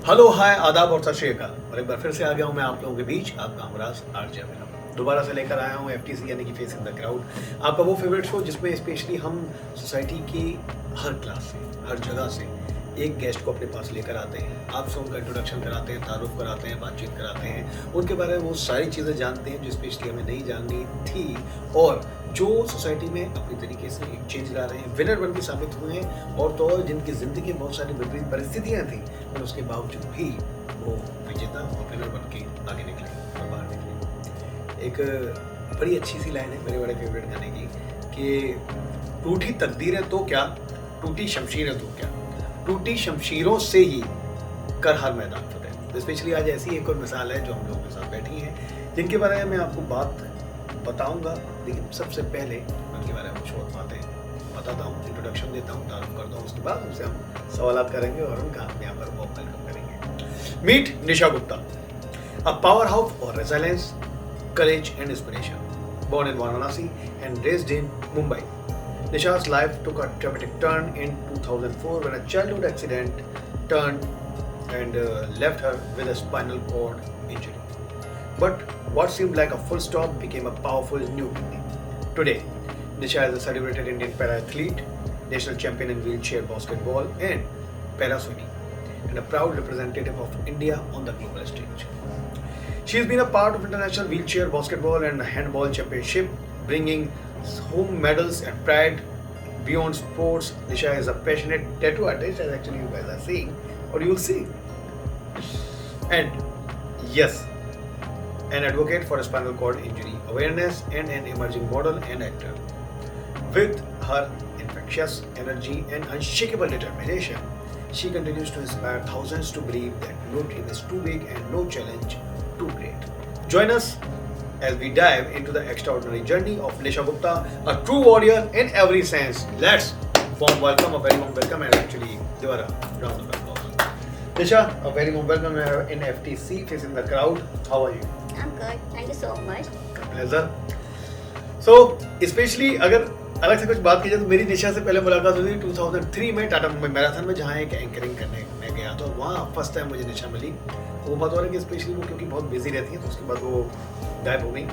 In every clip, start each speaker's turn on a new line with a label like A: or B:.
A: Hello hi आदाब और सत श्री अकाल। और एक बार फिर से आ गया हूँ मैं आप लोगों के बीच, आपका हमराज आरजे अभिनव। दोबारा से लेकर आया हूँ एफटीसी यानी कि फेस इन द क्राउड, आपका वो फेवरेट शो जिसमें स्पेशली हम सोसाइटी की हर क्लास से, हर जगह से एक गेस्ट को अपने पास लेकर आते हैं। आपसे उनका इंट्रोडक्शन कराते हैं, तारुफ कराते हैं, बातचीत कराते हैं, उनके बारे में वो सारी चीज़ें जानते हैं जो स्पेशली हमें नहीं जाननी थी और जो सोसाइटी में अपनी तरीके से एक चेंज ला रहे हैं, विनर बन के साबित हुए हैं। और तो और जिनकी ज़िंदगी में बहुत सारी विपरीत परिस्थितियाँ थी और उसके बावजूद भी वो विजेता और विनर बन के आगे निकले और बाहर निकले। एक बड़ी अच्छी सी लाइन है मेरे बड़े फेवरेट गाने की कि टूटी तकदीरें तो क्या, टूटी शमशीरें तो क्या, टूटी शमशीरों से ही कर हर मैदान फतेह। तो स्पेशली आज ऐसी एक और मिसाल है जो हम लोगों के साथ बैठी है, जिनके बारे में मैं आपको बात बताऊंगा। लेकिन सबसे पहले उनके बारे में कुछ और बातें बताता हूँ, इंट्रोडक्शन देता हूँ, तारुफ करता हूँ, उसके बाद उनसे हम सवाल करेंगे और उनका यहाँ पर वो वेलकम करेंगे। Meet Nisha Gupta, a powerhouse for resilience, courage and inspiration. Born in Varanasi and raised in Mumbai, Nisha's life took a dramatic turn in 2004 when a childhood accident turned and left her with a spinal cord injury. But what seemed like a full stop became a powerful new beginning. Today, Nisha is a celebrated Indian para-athlete, national champion in wheelchair basketball and para-swimming, and a proud representative of India on the global stage. She has been a part of international wheelchair basketball and handball championship, bringing home medals and pride beyond sports. Nisha is a passionate tattoo artist, as actually you guys are seeing, or you'll see. And yes, an advocate for spinal cord injury awareness and an emerging model and actor. With her infectious energy and unshakable determination, she continues to inspire thousands to believe that no dream is too big and no challenge too great. Join us as we dive into the extraordinary journey of Nisha Gupta, a true warrior in every sense. Let's warm welcome, a very warm welcome, and actually, Devara, round of applause. Nisha, a very warm welcome in FTC, facing the crowd. How are you?
B: I'm good. Thank you so much.
A: Pleasure. So, especially अगर अलग से कुछ बात की जाए तो मेरी निशा से पहले मुलाकात हुई 2003 में टाटा मुंबई मैराथन में, जहाँ एक एंकरिंग करने मैं गया था। वहाँ फर्स्ट टाइम मुझे निशा मिली। वो बात हो रहा है कि स्पेशली वो क्योंकि बहुत बिजी रहती है तो उसके बाद वो गायब हो गई।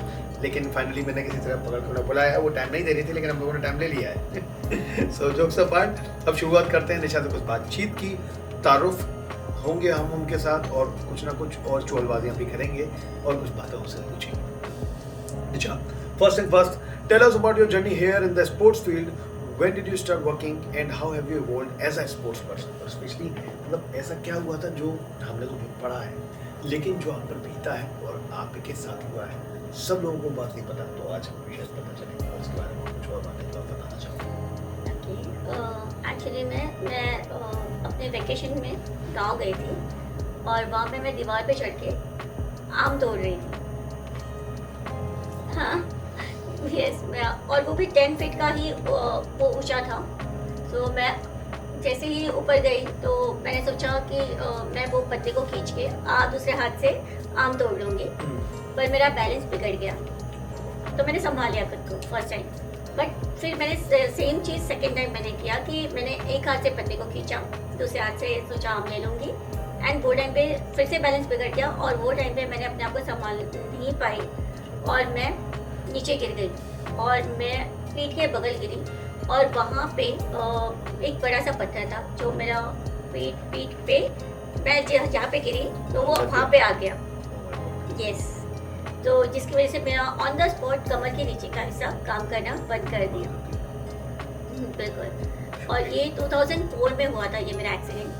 A: लेकिन फाइनली मैंने किसी तरह पकड़ के उन्हें बुलाया। वो टाइम नहीं दे रही थी लेकिन हम लोगों ने टाइम ले लिया है। सो जोक्स अपार्ट, अब शुरुआत करते हैं। निशा से कुछ बातचीत की, तारुफ होंगे हम उनके साथ और कुछ ना कुछ और चोलबाजियाँ भी करेंगे और कुछ बातें उनसे पूछेंगे। निशा, first and first, tell us about your journey here in the sports field. When did you start working and how have you evolved as a sports person? और especially मतलब ऐसा क्या हुआ था जो हमने तो पढ़ा है लेकिन जो आप पर बीता है और आपके साथ हुआ है, सब लोगों को बात नहीं पता, तो आज हमें विशेष पता चलेगा और इसके बारे में कुछ और बातें तो आप बताना चाहूँगा।
B: एक्चुअली मैं अपने वेकेशन में गांव गई थी और वहाँ पे मैं दीवार पे चढ़ के आम तोड़ रही थी। हाँ, यस, मैं, और वो भी 10 फीट का ही वो ऊंचा था। तो मैं जैसे ही ऊपर गई तो मैंने सोचा कि मैं वो पत्ते को खींच के दूसरे हाथ से आम तोड़ लूँगी, पर मेरा बैलेंस बिगड़ गया। तो मैंने संभाल लिया खुद को फर्स्ट टाइम, बट फिर मैंने सेम चीज़ सेकेंड टाइम मैंने किया कि मैंने एक हाथ से पत्ते को खींचा, दूसरे हाथ से सोचा आम ले लूँगी, एंड वो टाइम पे फिर से बैलेंस बिगड़ गया और वो टाइम पे मैंने अपने आप को संभाल नहीं पाई और मैं नीचे गिर गई और मैं पीठ के बगल गिरी और वहाँ पे एक बड़ा सा पत्थर था जो मेरा पीठ पे, मैं जहाँ पे गिरी तो वो वहाँ पे आ गया। यस, तो जिसकी वजह से मेरा ऑन द स्पॉट कमर के नीचे का हिस्सा काम करना बंद कर दिया। बिल्कुल। और ये 2004 में हुआ था ये मेरा एक्सीडेंट।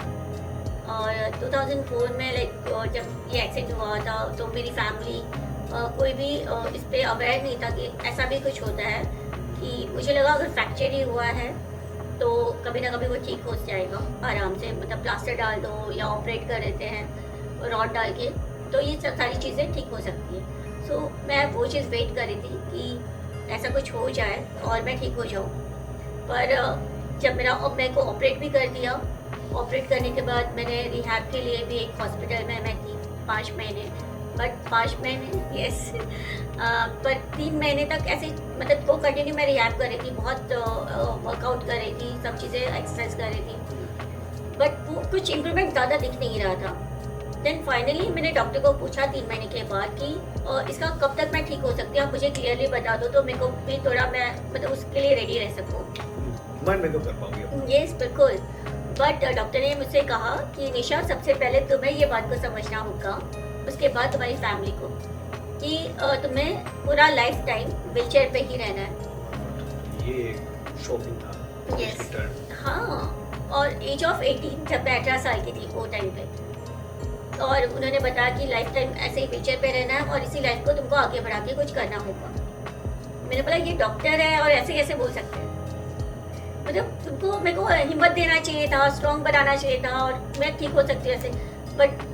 B: और 2004 में लाइक जब ये एक्सीडेंट हुआ था तो मेरी फैमिली कोई भी इस पर अवेयर नहीं था कि ऐसा भी कुछ होता है। कि मुझे लगा अगर फ्रैक्चर ही हुआ है तो कभी ना कभी वो ठीक हो जाएगा आराम से, मतलब प्लास्टर डाल दो या ऑपरेट कर देते हैं रॉड डाल के, तो ये सारी चीज़ें ठीक हो सकती है। सो मैं वो चीज़ वेट कर रही थी कि ऐसा कुछ हो जाए और मैं ठीक हो जाऊँ। पर जब मेरे को ऑपरेट भी कर दिया, ऑपरेट करने के बाद मैंने रिहैब के लिए भी एक हॉस्पिटल में मैं थी 5 महीने, बट 5 महीने यस, पर 3 महीने तक ऐसे मतलब वो कंटिन्यू मैं रिहैब कर रही थी, बहुत वर्कआउट कर रही थी, सब चीज़ें एक्सरसाइज कर रही थी, बट वो कुछ इम्प्रूवमेंट ज़्यादा दिख नहीं रहा था। देन फाइनली मैंने डॉक्टर को पूछा 3 महीने के बाद कि इसका कब तक मैं ठीक हो सकती हूँ, आप मुझे क्लियरली बता दो तो मेरे को भी थोड़ा मैं मतलब उसके लिए रेडी रह सकूँ।
A: माइंड मेकअप कर पाओगे?
B: यस बिल्कुल। बट डॉक्टर ने मुझसे कहा कि निशा सबसे पहले तुम्हें ये बात को समझना होगा, उसके बाद तुम्हारी फैमिली को, कि तुम्हें पूरा लाइफ टाइम व्हीलचेयर पे ही रहना है।
A: ये शॉकिंग था।
B: Yes.
A: इसकी turn।
B: हाँ, और एज ऑफ 18 जब मैं 18 साल की थी वो टाइम पे, और उन्होंने बताया कि लाइफ टाइम ऐसे ही व्हीलचेयर पे रहना है और इसी लाइफ को तुमको आगे बढ़ा के कुछ करना होगा। मैंने बोला ये डॉक्टर है और ऐसे कैसे बोल सकते हैं, मतलब तुमको मेरे को हिम्मत देना चाहिए था, स्ट्रॉन्ग बनाना चाहिए था और मैं ठीक हो सकती हूँ ऐसे। बट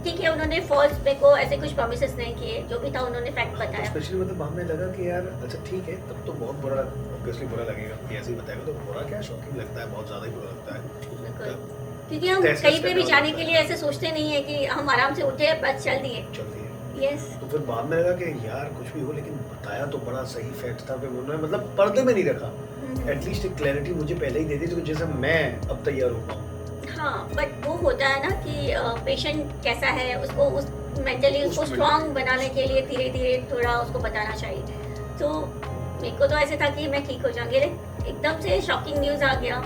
B: ठीक है, उन्होंने फॉल्स मेरे को ऐसे कुछ प्रॉमिसेस नहीं किए, जो भी था उन्होंने फैक्ट बताया।
A: स्पेशली मतलब हमें लगा कि यार अच्छा ठीक है, तब तो बहुत बुरा, ऑब्वियसली बुरा लगेगा कि ऐसे ही बताएगा, तो बुरा क्या शॉकिंग लगता है, बहुत ज़्यादा ही बुरा लगता है।
B: बिल्कुल, क्योंकि हम कहीं पे भी जाने के लिए ऐसे सोचते नहीं है कि हम आराम से उठे बस चल दिए। यस।
A: तो फिर बाद में लगा कि यार कुछ भी हो, लेकिन बताया तो बड़ा सही फैक्ट था, फिर उन्होंने मतलब पर्दे में नहीं रखा, एटलीस्ट एक क्लैरिटी मुझे पहले ही दे दी, तो जैसे मैं अब तैयार हो पाऊँ।
B: हाँ, बट वो होता है ना कि पेशेंट कैसा है, उसको उस मेंटली उसको स्ट्रांग बनाने के लिए धीरे धीरे थोड़ा उसको बताना चाहिए। तो मेरे को तो ऐसे था कि मैं ठीक हो जाऊंगी, लेकिन एकदम से शॉकिंग न्यूज़ आ गया।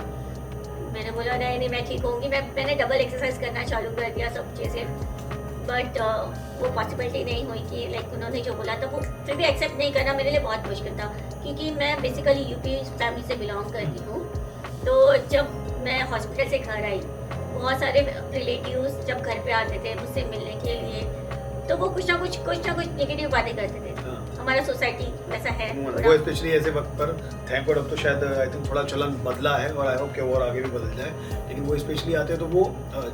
B: मैंने बोला नहीं मैं ठीक होंगी, मैंने डबल एक्सरसाइज करना चालू कर दिया, सब चीज़ें। बट वो पॉसिबिलिटी नहीं हुई कि लाइक उन्होंने जो बोला था वो फिर भी एक्सेप्ट नहीं करना मेरे लिए बहुत मुश्किल था, क्योंकि मैं बेसिकली यूपी फैमिली से बिलोंग करती हूँ। तो जब मैं हॉस्पिटल से घर आई, बहुत सारे रिलेटिव्स जब घर पे आते थे मुझसे मिलने के लिए, तो वो कुछ ना कुछ नेगेटिव बातें करते थे। हमारा सोसाइटी वैसा है
A: वो स्पेशली ऐसे वक्त पर, थैंक गॉड अब तो शायद आई थिंक थोड़ा चलन बदला है और आई होप कि और आगे भी बदल जाए, लेकिन वो स्पेशली आते हैं तो वो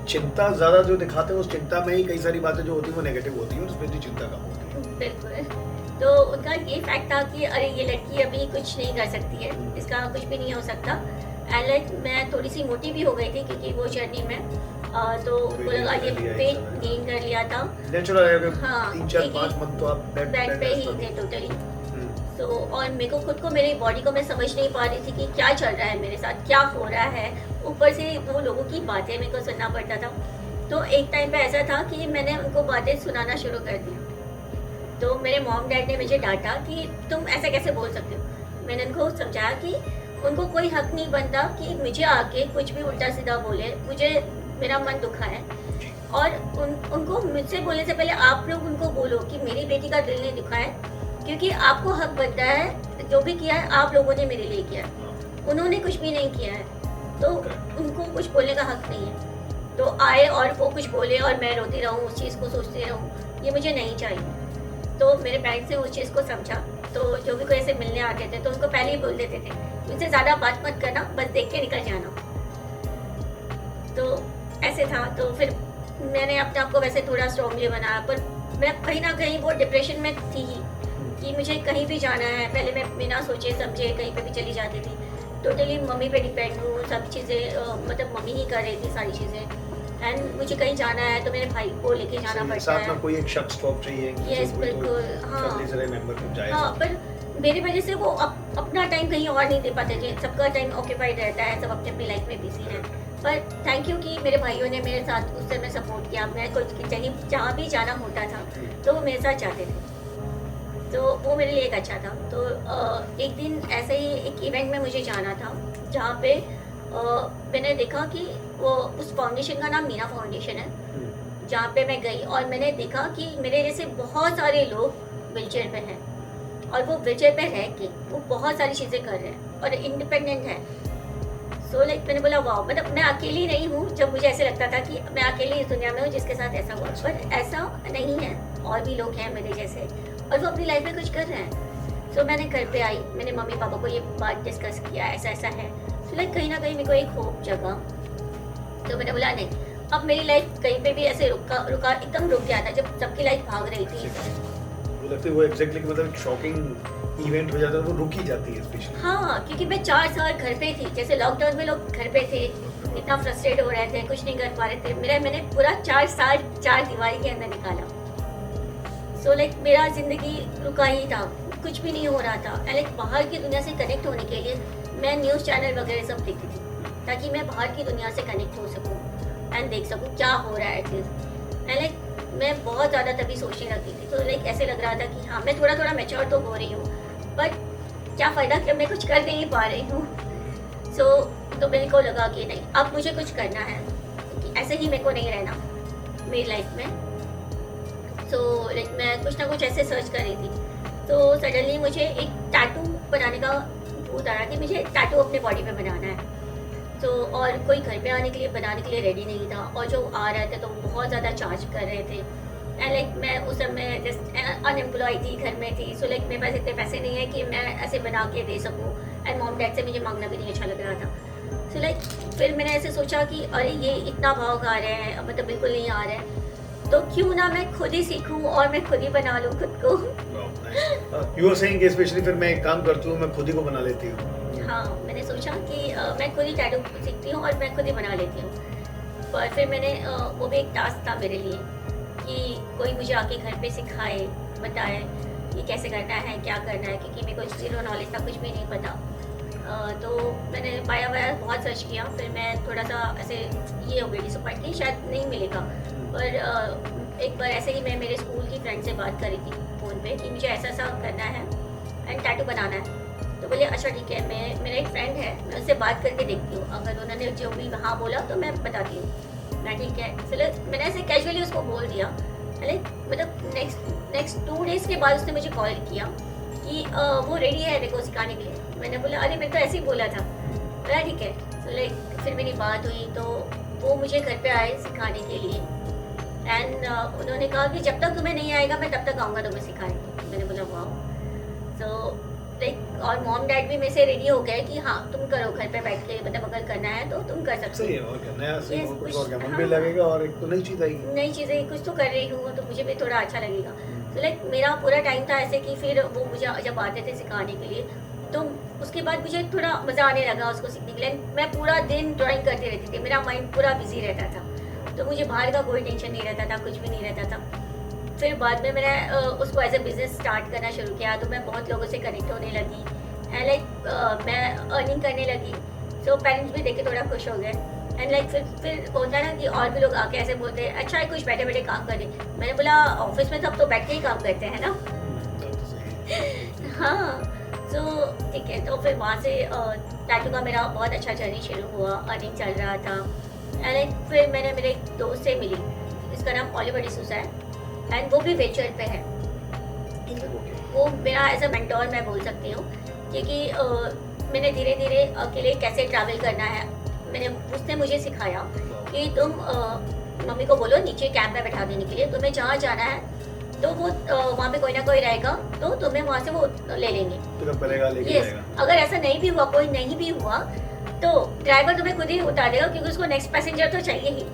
A: चिंता ज़्यादा जो दिखाते हैं, उस चिंता में ही कई सारी बातें जो होती हैं वो नेगेटिव होती हैं और स्पेशली चिंता कम होती है।
B: बिल्कुल। तो उनका ये फैक्ट था कि अरे ये लड़की अभी कुछ नहीं कर सकती है, इसका कुछ भी नहीं हो सकता। एंड लाइक मैं थोड़ी सी मोटी भी हो गई थी क्योंकि वो जर्नी में, तो उनको लगा ये वेट गेन कर लिया था।
A: नेचुरल है।
B: हाँ,
A: 3-4-5 मंथ तो आप
B: बेड पे ही थे टोटली। तो और मेरे को खुद को, मेरी बॉडी को मैं समझ नहीं पा रही थी कि क्या चल रहा है मेरे साथ, क्या हो रहा है। ऊपर से वो लोगों की बातें मेरे को सुनना पड़ता था। तो एक टाइम पे ऐसा था कि मैंने उनको बातें सुनाना शुरू कर दिया। तो मेरे मॉम डैड ने मुझे डांटा कि तुम ऐसा कैसे बोल सकते हो। मैंने उनको समझाया कि उनको कोई हक नहीं बनता कि मुझे आके कुछ भी उल्टा सीधा बोले, मुझे मेरा मन दुखा है। और उनको मुझसे बोलने से पहले आप लोग उनको बोलो कि मेरी बेटी का दिल नहीं दुखा है, क्योंकि आपको हक बनता है, जो भी किया है आप लोगों ने मेरे लिए किया है, उन्होंने कुछ भी नहीं किया है, तो उनको कुछ बोलने का हक नहीं है। तो आए और वो कुछ बोले और मैं रोती रहूँ, उस चीज़ को सोचती रहूँ, ये मुझे नहीं चाहिए। तो मेरे पेरेंट्स ने उस चीज़ को समझा। तो जो भी कोई ऐसे मिलने आते थे तो उनको पहले ही बोल देते थे मुझसे ज़्यादा बात मत करना, बस देख के निकल जाना। तो ऐसे था। तो फिर मैंने अपने आप को वैसे थोड़ा स्ट्रॉन्गली बनाया, पर मैं कहीं ना कहीं वो डिप्रेशन में थी ही कि मुझे कहीं भी जाना है। पहले मैं बिना सोचे समझे कहीं पे भी चली जाती थी, टोटली मम्मी पे डिपेंड हूँ, सब चीज़ें मतलब मम्मी ही कर रही थी सारी चीज़ें। एंड मुझे कहीं जाना है तो मेरे भाई को लेके जाना पड़ता
A: साथ
B: है।
A: में कोई एक शख्स तो चाहिए।
B: यस बिल्कुल। हाँ हाँ, पर मेरी वजह से वो अपना टाइम कहीं और नहीं दे पाते थे। सबका टाइम ऑक्यूपाइड रहता है, सब अपनी अपनी लाइफ में बिजी है। पर थैंक यू कि मेरे भाइयों ने मेरे साथ उस समय सपोर्ट किया। मैं कुछ कहीं जहाँ भी जाना होता था तो वो मेरे साथ जाते थे, तो वो मेरे लिए एक अच्छा था। तो एक दिन ऐसे ही एक इवेंट में मुझे जाना था जहाँ पे मैंने देखा कि वो उस फाउंडेशन का नाम मीना फाउंडेशन है, जहाँ पे मैं गई और मैंने देखा कि मेरे जैसे बहुत सारे लोग व्हीलचेयर पे हैं और वो व्हीलचेयर पे रह के वो बहुत सारी चीज़ें कर रहे हैं और इंडिपेंडेंट है। सो लाइक मैंने बोला वाह, मतलब मैं अकेली नहीं हूँ। जब मुझे ऐसे लगता था कि मैं अकेली इस दुनिया में हूँ जिसके साथ ऐसा हुआ, पर ऐसा नहीं है, और भी लोग हैं मेरे जैसे और वो अपनी लाइफ में कुछ कर रहे हैं। सो मैंने घर पे आई, मैंने मम्मी पापा को ये बात डिस्कस किया, ऐसा ऐसा है। सो लाइक कहीं ना कहीं मेरे को एक होप जगा। तो मैंने बोला नहीं, अब मेरी लाइफ कहीं पे भी ऐसे रुका एकदम रुक गया था जब सबकी लाइफ भाग रही थी।
A: वो लगता है वो एग्जैक्टली मतलब शॉकिंग इवेंट हो जाता है, वो रुक ही जाती है स्पेशली।
B: हाँ, क्योंकि मैं 4 साल घर पे थी। जैसे लॉकडाउन में लोग घर पे थे, इतना फ्रस्ट्रेट हो रहे थे, कुछ नहीं कर पा रहे थे। मैंने पूरा 4 साल 4 दीवारी के अंदर निकाला। सो लाइक मेरा जिंदगी रुका ही था, कुछ भी नहीं हो रहा था। लाइक बाहर की दुनिया से कनेक्ट होने के लिए मैं न्यूज़ चैनल वगैरह सब देखती थी ताकि मैं बाहर की दुनिया से कनेक्ट हो सकूँ एंड देख सकूँ क्या हो रहा है एटलीस्ट। लाइक मैं बहुत ज़्यादा तभी सोचने लगती थी, तो लाइक ऐसे लग रहा था कि हाँ मैं थोड़ा थोड़ा मैच्योर तो हो रही हूँ, बट क्या फ़ायदा कि मैं कुछ कर नहीं पा रही हूँ। तो मेरे को लगा कि नहीं, अब मुझे कुछ करना है, कि ऐसे ही मेरे को नहीं रहना मेरी लाइफ में। सो लाइक मैं कुछ ना कुछ ऐसे सर्च कर रही थी, तो सडनली मुझे एक टैटू बनाने का भूत आया कि मुझे टैटू अपने बॉडी पे बनाना है। तो और कोई घर पे आने के लिए बनाने के लिए रेडी नहीं था, और जो आ रहे थे तो बहुत ज़्यादा चार्ज कर रहे थे। एंड लाइक मैं उस समय जस्ट अनएम्प्लॉय थी, घर में थी, सो लाइक मेरे पास इतने पैसे नहीं है कि मैं ऐसे बना के दे सकूँ, एंड मॉम डैड से मुझे मांगना भी नहीं अच्छा लग रहा था। सो लाइक फिर मैंने ऐसे सोचा कि अरे ये इतना भाव खा रहे हैं, मतलब बिल्कुल नहीं आ रहे हैं, तो क्यों ना मैं खुद ही सीखूं और मैं खुद ही बना लूं खुद को।
A: यू आर सेइंग कि स्पेशली फिर मैं एक काम करती हूँ, मैं खुद ही को बना लेती हूँ।
B: हाँ, मैंने सोचा कि मैं खुद ही टैटू सीखती हूँ और मैं खुद ही बना लेती हूँ। पर फिर मैंने वो भी एक टास्क था मेरे लिए कि कोई मुझे आके घर पे सिखाए, बताए कि कैसे करना है, क्या करना है, क्योंकि मेरे को ज़ीरो नॉलेज था, कुछ भी नहीं पता। तो मैंने पाया बहुत सर्च किया, फिर मैं थोड़ा सा ऐसे ये हो गई डिसअपॉइंट कि शायद नहीं मिलेगा। पर एक बार ऐसे ही मैं मेरे स्कूल की फ्रेंड से बात करी थी फ़ोन पे कि मुझे ऐसा करना है एंड टैटू बनाना है। तो बोले अच्छा ठीक है, मेरा एक फ्रेंड है, मैं उससे बात करके देखती हूँ, अगर उन्होंने जो भी हाँ बोला तो मैं बताती हूँ। मैं ठीक है, चलो मैंने ऐसे कैजुअली उसको बोल दिया। मतलब नेक्स्ट 2 डेज़ के बाद उसने मुझे कॉल किया कि वो रेडी है मेरे को सिखाने के लिए। मैंने बोला अरे मैं तो ऐसे ही बोला था। बोला ठीक है। तो लाइक फिर मेरी बात हुई, तो वो मुझे घर पे आए सिखाने के लिए, एंड उन्होंने कहा कि जब तक तुम्हें नहीं आएगा मैं तब तक आऊँगा तुम्हें सिखाने। मैंने बोला वाह। तो लाइक और मॉम डैड भी मेरे से रेडी हो गए कि हाँ तुम करो घर पे बैठ के, मतलब अगर करना है तो तुम कर सकते
A: सही है,
B: हो।
A: और क्या नया सीखो,
B: Yes,
A: कुछ
B: कुछ-
A: और क्या मन
B: हाँ।
A: भी लगेगा और एक तो नई चीज़ आएगी।
B: नई चीज़ें कुछ तो कर रही हूँ, तो मुझे भी थोड़ा अच्छा लगेगा। तो लाइक मेरा पूरा टाइम था ऐसे कि फिर वो मुझे जब आते थे सिखाने के लिए, तो उसके बाद मुझे थोड़ा मज़ा आने लगा उसको सीखने के लिए। मैं पूरा दिन ड्राइंग करती रहती थी, मेरा माइंड पूरा बिजी रहता था, तो मुझे बाहर का कोई टेंशन नहीं रहता था, कुछ भी नहीं रहता था। फिर बाद में मैंने उसको एज ए बिज़नेस स्टार्ट करना शुरू किया, तो मैं बहुत लोगों से कनेक्ट होने लगी, एंड लाइक मैं अर्निंग करने लगी। सो पेरेंट्स भी देख के थोड़ा खुश हो गए, एंड लाइक फिर होता है ना कि और भी लोग आके ऐसे बोलते हैं अच्छा है कुछ बैठे बैठे काम कर दे। मैंने बोला ऑफिस में सब तो बैठ के ही काम करते हैं ना। हाँ, तो ठीक है। तो फिर वहाँ से टैटू का मेरा बहुत अच्छा जर्नी शुरू हुआ, अर्निंग चल रहा था, एंड फिर मैंने मेरे एक दोस्त से मिली, इसका नाम ओलिवर डिसूजा है, एंड वो भी वेचर पे है। वो मेरा एज अ मेंटोर मैं बोल सकती हूँ, क्योंकि मैंने धीरे धीरे अकेले कैसे ट्रैवल करना है, उसने मुझे सिखाया कि तुम मम्मी को बोलो नीचे कैंप में बैठा देने के लिए, तुम्हें जहाँ जाना है तो वो वहाँ पे कोई ना कोई रहेगा, तो तुम्हें वहाँ से वो ले लेंगे। Yes, अगर ऐसा नहीं भी हुआ, कोई नहीं भी हुआ, तो ड्राइवर तुम्हें खुद ही उतार देगा, क्योंकि उसको नेक्स्ट पैसेंजर तो चाहिए ही।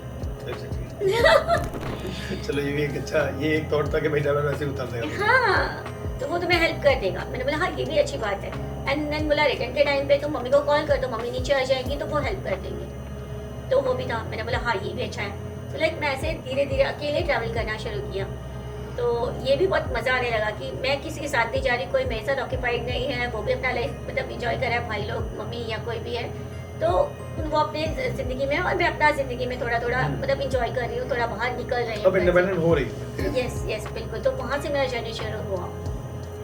A: चलो ये भी एक अच्छा, ये एक थॉट था कि भाई ड्राइवर वैसे ही उतार देगा।
B: हाँ, तो वो तुम्हें हेल्प कर देगा। मैंने बोला हाँ ये भी अच्छी बात है। एंड देन बोला रिटर्न के टाइम पे तुम मम्मी को कॉल कर दो, मम्मी नीचे आ जाएगी तो वो हेल्प कर देंगे। तो वो भी था, मैंने बोला हाँ ये भी अच्छा है। तो लाइक मैं ऐसे धीरे धीरे अकेले ट्रैवल करना शुरू किया, तो ये भी बहुत मज़ा आने लगा कि मैं किसी के साथ नहीं जा रही, कोई मेरे साथ ऑक्यूपाइड नहीं है, वो भी अपना लाइफ मतलब इंजॉय कर रहा है, भाई लोग, मम्मी या कोई भी है, तो वो अपने ज़िंदगी में और मैं अपना ज़िंदगी में थोड़ा थोड़ा मतलब इंजॉय कर रही हूँ, थोड़ा बाहर निकल रही हूँ,
A: अब इंडिपेंडेंट हो रही है।
B: यस बिल्कुल। तो वहाँ से मेरा जर्नी शुरू हुआ।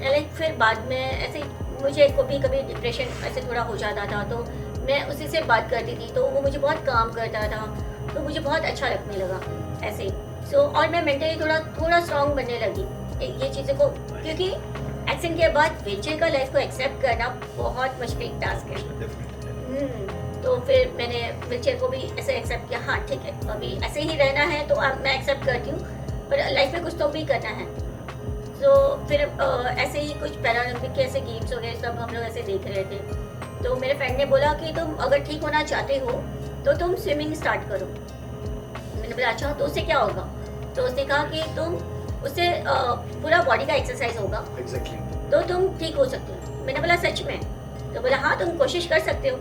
B: लाइक फिर बाद में ऐसे मुझे कभी कभी डिप्रेशन ऐसे थोड़ा हो जाता था, तो मैं उसी से बात करती थी, तो वो मुझे बहुत काम करता था, तो मुझे बहुत अच्छा लगने लगा ऐसे ही। सो और मैं मेंटली थोड़ा स्ट्रांग बनने लगी ये चीज़ें को, क्योंकि एक्सीडेंट के बाद व्हीलचेयर का लाइफ को एक्सेप्ट करना बहुत मुश्किल टास्क है। तो फिर मैंने व्हीलचेयर को भी ऐसे एक्सेप्ट किया, हाँ ठीक है अभी ऐसे ही रहना है तो मैं एक्सेप्ट करती हूँ, पर लाइफ में कुछ तो भी करना है। तो फिर ऐसे ही कुछ पैरालंपिक के ऐसे गेम्स हो गए, सब हम लोग ऐसे देख रहे थे, तो मेरे फ्रेंड ने बोला कि तुम अगर ठीक होना चाहते हो तो तुम स्विमिंग स्टार्ट करो। मैंने बोला अच्छा तो उससे क्या होगा, तो उसने कहा कि तुम उससे पूरा बॉडी का एक्सरसाइज होगा, तो तुम ठीक हो सकते हो। मैंने बोला सच में, तो बोला हाँ तुम कोशिश कर सकते हो।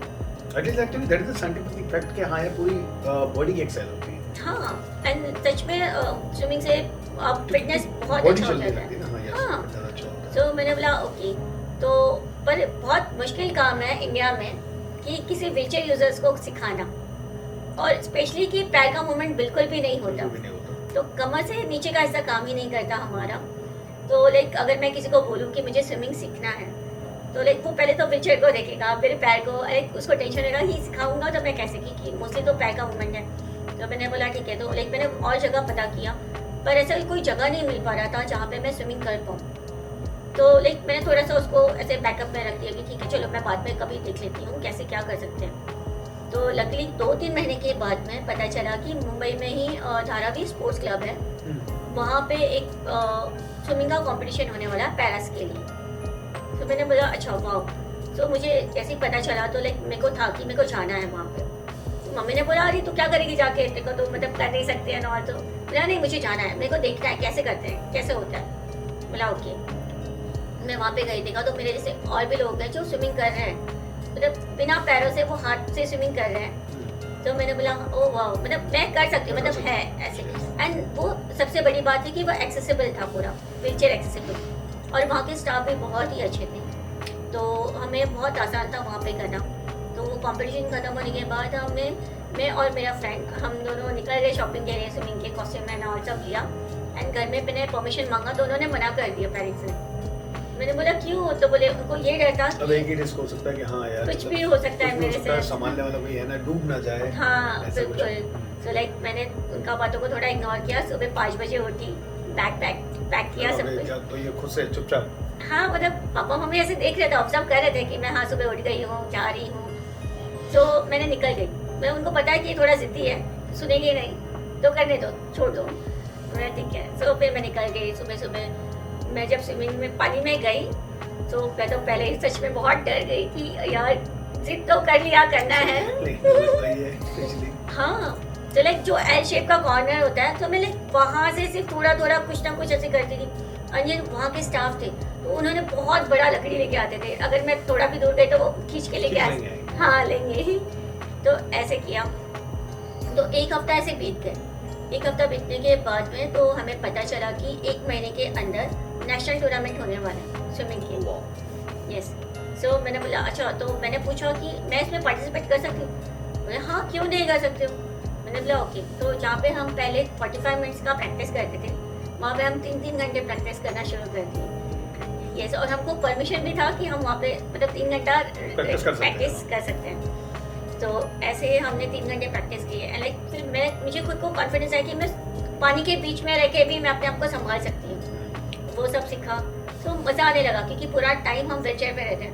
A: That is the scientific fact कि हाँ ये पूरी बॉडी की एक्सरसाइज होती है।
B: हाँ, एंड सच में स्विमिंग से फिटनेस बहुत अच्छा हो जाता है। हाँ, तो मैंने बोला ओके, तो पर बहुत मुश्किल काम है इंडिया में कि किसी व्हीलचेयर यूजर्स को सिखाना, और स्पेशली कि पैर का मूवमेंट बिल्कुल भी नहीं होता। तो कमर से नीचे का हिस्सा काम ही नहीं करता हमारा। तो लाइक अगर मैं किसी को बोलूँ कि मुझे स्विमिंग सीखना है, तो लाइक वो पहले तो व्हीलचेयर को देखेगा, मेरे पैर को, लाइक उसको टेंशन रहेगा ही सिखाऊंगा तो मैं कैसे की मोस्टली तो पैर का मूवमेंट है। तो मैंने बोला ठीक है, तो लाइक मैंने और जगह पता किया, पर ऐसा कोई जगह नहीं मिल पा रहा था जहाँ पे मैं स्विमिंग कर पाऊँ। तो लाइक मैंने थोड़ा सा उसको ऐसे बैकअप में रख दिया कि ठीक है चलो मैं बाद में कभी देख लेती हूँ कैसे क्या कर सकते हैं। तो लकीली 2-3 महीने के बाद में पता चला कि मुंबई में ही धारावी स्पोर्ट्स क्लब है, वहाँ पे एक स्विमिंग का कंपटीशन होने वाला है पैरास के लिए। तो मैंने बोला अच्छा वाह। तो मुझे जैसे ही पता चला तो लाइक मेरे को था कि मेरे को जाना है वहाँ पे। तो मम्मी ने बोला अरे तू क्या करेगी जाके, तेरे को तो मतलब कर नहीं सकते हैं ना। तो बोला नहीं मुझे जाना है, मेरे को देखना है कैसे करते हैं कैसे होता है। बोला ओके। मैं वहाँ पे गई, देखा तो मेरे जैसे और भी लोग हैं जो स्विमिंग कर रहे हैं, मतलब बिना पैरों से वो हाथ से स्विमिंग कर रहे हैं। तो मैंने बोला ओ वाह, मतलब मैं कर सकती हूँ, मतलब है ऐसे। एंड वो सबसे बड़ी बात है कि वो एक्सेसिबल था, पूरा व्हीलचेयर एक्सेसिबल, और वहाँ के स्टाफ भी बहुत ही अच्छे थे, तो हमें बहुत आसान था वहाँ पे करना। तो वो कंपटीशन खत्म होने के बाद मैं और मेरा फ्रेंड हम दोनों निकल गए शॉपिंग के लिए, स्विमिंग के कॉस्ट्यूम मैंने और सब लिया। एंड घर में मैंने परमिशन मांगा तो उन्होंने मना कर दिया पेरेंट्स ने। मैंने बोला क्यों, तो बोले उनको ये डर था
A: अब एक ही रिस्क हो सकता है कि हाँ यार
B: कुछ भी हो सकता है मेरे से,
A: संभालने वाला कोई है ना, डूब ना जाए।
B: हाँ बिल्कुल। तो लाइक मैंने उनका बातों को थोड़ा इग्नोर किया। सुबह 5 बजे उठी, बैग पैक किया सब कुछ।
A: तो ये खुद से चुपचाप,
B: हाँ मतलब पापा मम्मी ऐसे देख रहे थे, ऑब्जर्व कर रहे थे कि मैं हाँ सुबह उठ गई हूँ जा रही हूँ। तो मैंने निकल गई। मैं उनको पता है कि ये थोड़ा जिद्दी है, सुनेंगे नहीं तो करने दो, छोड़ दो। मैं ठीक है। तो फिर मैं निकल गई। सुबह मैं जब स्विमिंग में पानी में गई तो मैं तो पहले ही सच में बहुत डर गई कि यार जिद तो कर लिया, करना है। हाँ तो लाइक जो एल शेप का कॉर्नर होता है, तो मैं लाइक वहाँ से सिर्फ थोड़ा कुछ ना कुछ ऐसे करती थी। और ये वहाँ के स्टाफ थे तो उन्होंने बहुत बड़ा लकड़ी लेके आते थे, अगर मैं थोड़ा भी दूर गई तो वो खींच के लेके आते, हाँ लेंगे। तो ऐसे किया। तो एक हफ्ता ऐसे बीत गए। एक हफ्ता बीतने के बाद में तो हमें पता चला कि 1 महीने के अंदर नेशनल टूर्नामेंट होने वाला है स्विमिंग के। यस। सो मैंने बोला अच्छा, तो मैंने पूछा कि मैं इसमें पार्टिसिपेट कर सकती हूँ। बोले हाँ क्यों नहीं कर सकते हो। मैंने बोला ओके। तो जहाँ पे हम पहले 45 मिनट्स का प्रैक्टिस करते थे, वहाँ पे हम 3-3 घंटे प्रैक्टिस करना शुरू कर दिए। यस। और हमको परमिशन भी था कि हम वहाँ पे मतलब 3 घंटा प्रैक्टिस कर सकते हैं। तो ऐसे हमने 3 घंटे प्रैक्टिस की है। लाइक फिर मुझे खुद को कॉन्फिडेंस है कि मैं पानी के बीच में रह के भी मैं अपने आप को संभाल सकती हूँ। वो सब सीखा तो मज़ा आने लगा, क्योंकि पूरा टाइम हम व्हीलचेयर पे रहते हैं।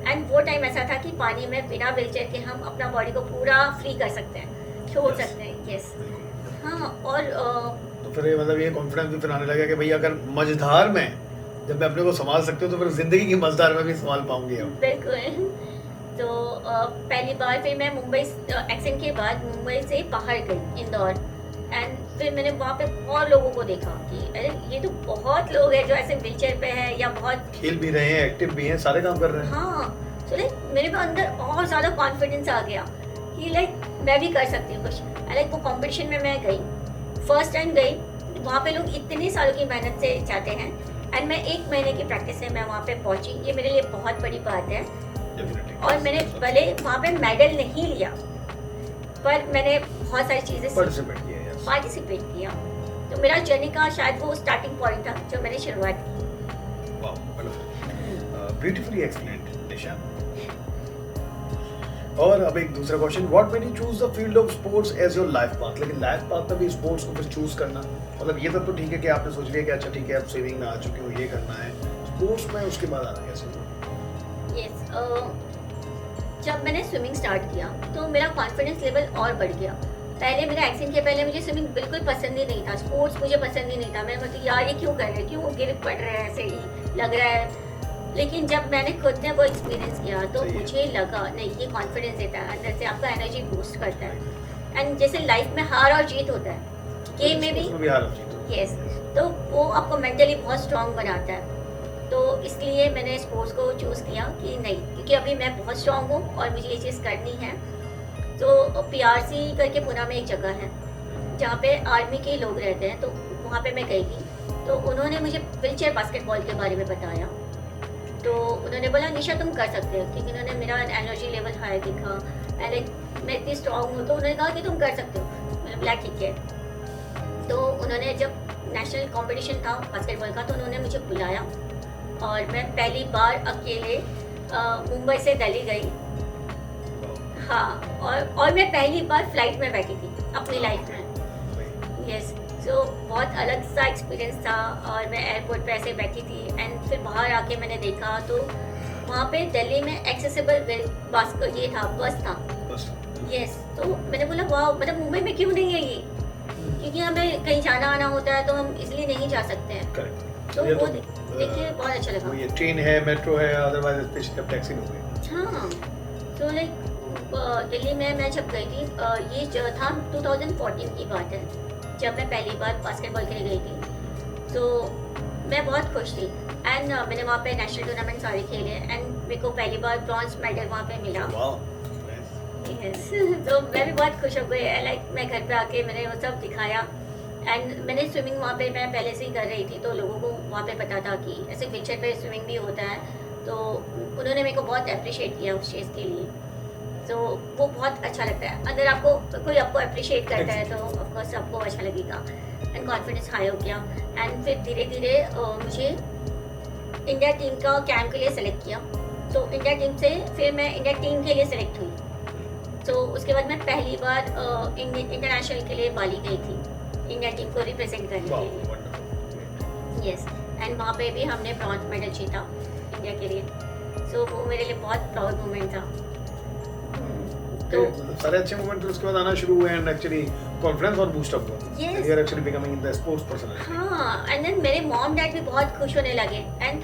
B: एंड वो टाइम ऐसा था कि पानी में बिना व्हीलचेयर के हम अपना बॉडी को पूरा फ्री कर सकते हैं, छोड़ सकते हैं। यस। हाँ। और
A: तो फिर मतलब ये कॉन्फिडेंस भी फिर आने लगा कि भाई अगर मझधार में जब मैं अपने को संभाल सकती हूँ तो फिर जिंदगी की मझधार में भी संभाल पाऊंगी।
B: बिल्कुल। तो पहली बार फिर मैं मुंबई एक्शन के बाद मुंबई से बाहर गई इंदौर। एंड फिर मैंने वहाँ पे और लोगों को देखा कि अरे ये तो बहुत लोग हैं जो ऐसे व्हीलचेयर पे है या बहुत
A: खेल भी रहे हैं, एक्टिव भी हैं, सारे काम कर रहे हैं।
B: हाँ। तो लाइक मेरे को अंदर और ज़्यादा कॉन्फिडेंस आ गया कि लाइक मैं भी कर सकती हूँ कुछ। लाइक वो कंपटीशन में मैं गई, फर्स्ट टाइम गई। वहाँ पे लोग इतने सालों की मेहनत से जाते हैं, एंड मैं 1 महीने की प्रैक्टिस से मैं वहाँ पे पहुँची। ये मेरे लिए बहुत बड़ी बात है। और मैंने भले वहाँ पे मेडल नहीं लिया, पर मैंने बहुत सारी चीज़ें पार्टिसिपेट किया। तो मेरा जर्नी का शायद वो स्टार्टिंग पॉइंट था जो मैंने शुरुआत की।
A: Beautifully explained Nisha. और अब एक दूसरा question, what made you choose the field of sports as your life path. लेकिन लाइफ पाथ में भी स्पोर्ट्स को फिर चूज करना, मतलब ये तो ठीक है कि आपने सोच लिया कि अच्छा ठीक है अब स्विमिंग में आ चुके हो, ये करना है, स्पोर्ट्स में उसके बाद आना कैसे?
B: जब मैंने स्विमिंग स्टार्ट किया तो मेरा कॉन्फिडेंस लेवल और बढ़ गया। पहले मेरा एक्सीडेंट के पहले मुझे स्विमिंग बिल्कुल पसंद ही नहीं था, स्पोर्ट्स मुझे पसंद ही नहीं था। मैं मतलब यार ये क्यों कर रहे हैं, क्यों गिर पड़ रहे हैं, ऐसे ही लग रहा है। लेकिन जब मैंने खुद ने वो एक्सपीरियंस किया तो मुझे लगा नहीं, ये कॉन्फिडेंस देता है, अंदर से आपका एनर्जी बूस्ट करता है। एंड जैसे लाइफ में हार और जीत होता है, गेम में भी यस, तो वो आपको मेंटली बहुत स्ट्रांग बनाता है। तो इसलिए मैंने स्पोर्ट्स को चूज़ किया कि नहीं, क्योंकि अभी मैं बहुत स्ट्रांग हूँ और मुझे ये चीज़ करनी है। तो PRC करके पुणे में एक जगह है जहाँ पे आर्मी के लोग रहते हैं, तो वहाँ पे मैं गई थी। तो उन्होंने मुझे व्हीलचेयर बास्केटबॉल के बारे में बताया। तो उन्होंने बोला निशा तुम कर सकते हो, क्योंकि उन्होंने मेरा एनर्जी लेवल हाई दिखा, मैं इतनी स्ट्रांग हूँ, तो उन्होंने कहा कि तुम कर सकते हो। मैंने बोला ठीक है। तो उन्होंने जब नेशनल कंपटीशन था बास्केटबॉल का, तो उन्होंने मुझे बुलाया और मैं पहली बार अकेले मुंबई से दिल्ली गई। हाँ, और मैं पहली बार फ्लाइट में बैठी थी अपनी लाइफ में। यस, तो बहुत अलग सा एक्सपीरियंस था। और मैं एयरपोर्ट पे ऐसे बैठी थी एंड फिर बाहर आके मैंने देखा तो वहाँ पे दिल्ली में एक्सेसिबल बास्केट ये था, बस था। यस, तो मैंने बोला वाह, मतलब मुंबई में क्यों नहीं है ये, क्योंकि हमें कहीं जाना आना होता है तो हम इसलिए नहीं जा सकते हैं। तो वो देखिए बहुत अच्छा लगा।
A: ये ट्रेन है, मेट्रो है, अदरवाइज स्पेशल टैक्सी में हो गई।
B: हाँ, तो लाइक दिल्ली में मैं जब गई थी, ये जो था 2014 की बात है, जब मैं पहली बार बास्केटबॉल के लिए गई थी। तो मैं बहुत खुश थी एंड मैंने वहाँ पे नेशनल टूर्नामेंट सारे खेले एंड मेरे को पहली बार ब्रॉन्ज मेडल वहाँ पे मिला। यस, तो मैं भी बहुत खुश हो गई। लाइक मैं घर पे आके मैंने वो सब दिखाया एंड मैंने स्विमिंग वहाँ पे मैं पहले से ही कर रही थी, तो लोगों को वहाँ पे पता था कि ऐसे पिक्चर पे स्विमिंग भी होता है, तो उन्होंने मेरे को बहुत अप्रिशिएट किया उस चीज़ के लिए। तो वो बहुत अच्छा लगता है, अगर आपको कोई आपको अप्रिशिएट करता है तो ऑफकोर्स आपको अच्छा लगेगा एंड कॉन्फिडेंस हाई हो गया। एंड फिर धीरे धीरे मुझे इंडिया टीम का कैंप के लिए सेलेक्ट किया, तो इंडिया टीम से फिर मैं इंडिया टीम के लिए सेलेक्ट हुई। तो उसके बाद मैं पहली बार इंटरनेशनल के लिए बाली गई थी इंडिया टीम को रिप्रेजेंट करने के लिए। यस, एंड वहाँ पे भी हमने ब्रॉन्ज मेडल जीता इंडिया के लिए। सो वो मेरे लिए बहुत प्राउड मोमेंट था।
A: तो सारे अच्छे मोमेंट उसके बाद आना शुरू हुए एंड एक्चुअली कॉन्फिडेंस और बूस्ट अप हुआ।
B: Yes,
A: you are actually becoming the sports person.
B: हाँ, एंड देन मेरे मॉम डैड भी बहुत खुश होने लगे एंड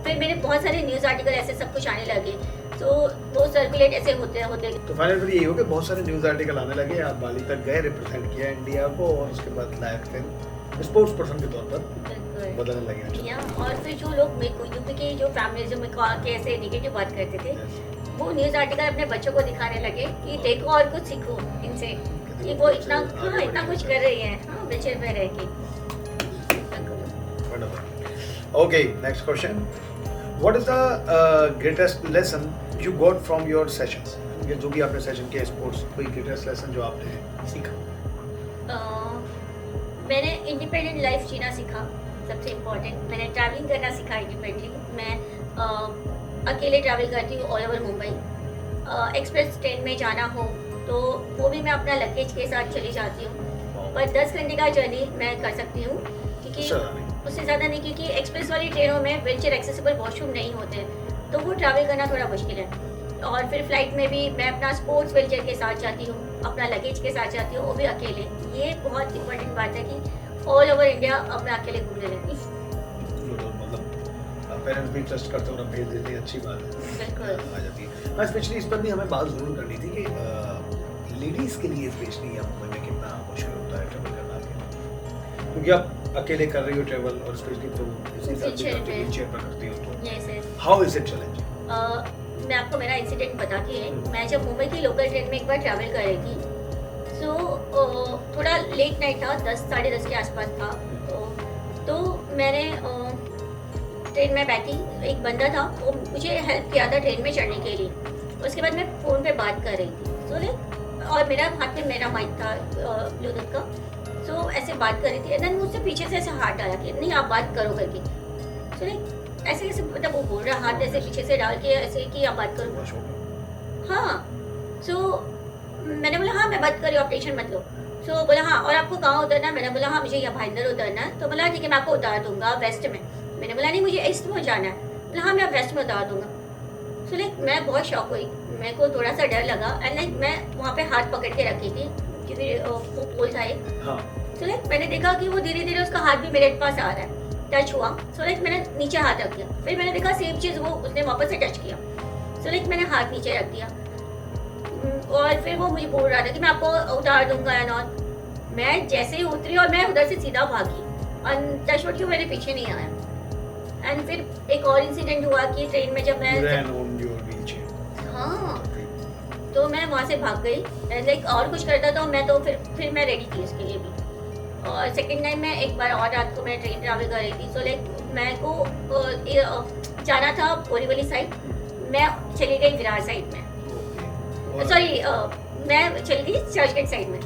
B: फिर मेरे बहुत सारे न्यूज़ आर्टिकल ऐसे सब कुछ आने लगे, तो वो सर्कुलेट ऐसे होते होते। तो
A: फाइनली यही हो कि बहुत सारे न्यूज़ आर्टिकल आने लगे, आप बाली तक गए, रिप्रेजेंट किया इंडिया को और उसके बाद लाइफ फिर स्पोर्ट्स पर्सन के तौर पर बदलने लगे।
B: या और फिर जो लोग मेरे को यूपी के जो फैमिली जो मेरे को आके ऐसे नेगेटिव बात करते थे, वो न्यूज़ आर्टिकल अपने बच्चों को दिखाने लगे कि देखो और कुछ सीखो इनसे, कि वो इतना इतना कुछ कर रही है। हाँ, व्हीलचेयर पे रह के।
A: Okay, next question, what is the greatest lesson you got from your sessions? ये जो भी आपने सेशन किया स्पोर्ट्स, कोई ग्रेटेस्ट लेसन जो आपने सीखा?
B: मैंने इंडिपेंडेंट लाइफ जीना सीखा, सबसे इम्पोर्टेंट। मैंने ट्रैवलिंग करना सीखा इंडिपेंडेंटली। मैं अकेले ट्रैवल करती हूँ all over Mumbai. Express train में जाना हो तो वो भी मैं अपना लगेज के साथ चली जाती हूँ, पर 10 घंटे का जर्नी मैं कर सकती हूँ, क्योंकि उससे ज़्यादा नहीं, क्योंकि एक्सप्रेस वाली ट्रेनों में व्हीलचेयर एक्सेसिबल वॉशरूम नहीं होते, तो वो ट्रैवल करना थोड़ा मुश्किल है। और फिर फ्लाइट में भी मैं अपना स्पोर्ट्स व्हीलचेयर के साथ जाती हूँ, अपना लगेज के साथ जाती हूँ, वो भी अकेले। ये बहुत इंपॉर्टेंट बात है कि ऑल ओवर इंडिया अब मैं अकेले घूमने लगी।
A: मतलब पेरेंट्स भी ट्रस्ट करते हैं और भेज देते हैं, अच्छी बात है,
B: बिल्कुल
A: आ जाती है। हाँ, स्पेशली इस पर भी हमें बात ज़रूर करनी थी कि लेडीज़ के लिए स्पेशली या मुंबई में कितना मुश्किल होता है ट्रैवल करना, क्योंकि आप अकेले कर रही हो ट्रैवल और स्पेशली तुम इसी व्हीलचेयर पर करती हो, तो हाउ इज इट चैलेंजिंग?
B: मैं आपको मेरा इंसिडेंट बताती है। मैं जब मुंबई की लोकल ट्रेन में एक बार ट्रैवल कर रही थी, तो थोड़ा लेट नाइट था, 10 साढ़े 10 के आसपास था। तो मैंने ट्रेन में बैठी, एक बंदा था, वो मुझे हेल्प किया था ट्रेन में चढ़ने के लिए। उसके बाद मैं फ़ोन पे बात कर रही थी, सो और मेरा हाथ में मेरा माइक था ब्लूटूथ का, सो ऐसे बात कर रही थी। देन मुझसे पीछे से ऐसे हाथ डाला कि नहीं आप बात करो करके। सो ऐसे कैसे, मतलब वो बोल रहा हाथ ऐसे पीछे से डाल के ऐसे कि आप बात करो। हाँ, सो मैंने बोला हाँ मैं बात कर रही हूँ, आप टेंशन मत लो। सो बोला हाँ, और आपको कहाँ उतरना है? मैंने बोला हाँ मुझे यहाँ भाईंदर उतरना है। तो बोला ठीक है मैं आपको उतार दूंगा वेस्ट में। मैंने बोला नहीं मुझे ईस्ट में जाना है। बोला हाँ मैं आप वेस्ट में उतार दूंगा। सो लाइक मैं बहुत शॉक हुई, मेरे को थोड़ा सा डर लगा एंड लाइक मैं वहाँ पे हाथ पकड़ के रखी थी क्योंकि वो पोल था एक। सो लाइक मैंने देखा कि वो धीरे धीरे उसका हाथ भी मेरे पास आ रहा है, टच हुआ। सो लाइक मैंने नीचे हाथ रख दिया, फिर मैंने देखा सेम चीज़ वो उसने वापस से टच किया। सो लाइक मैंने हाथ नीचे रख दिया और फिर वो मुझे बोल रहा था कि मैं आपको उतार दूंगा एंड ऑल। मैं जैसे ही उतरी और मैं उधर से सीधा भागी और टचवुड क्यों मेरे पीछे नहीं आया। एंड फिर एक और इंसिडेंट हुआ कि ट्रेन में जब मैं हाँ तो मैं वहाँ से भाग गई एंड लाइक और कुछ करता तो मैं तो फिर मैं रेडी थी उसके लिए भी। और सेकंड टाइम मैं एक बार और रात को मैं ट्रेन ट्रैवल कर रही थी। सो लाइक मैं को जाना था बोरीवली साइड, मैं चली गई विरार साइड में, सॉरी मैं चली गई चर्चगेट साइड में,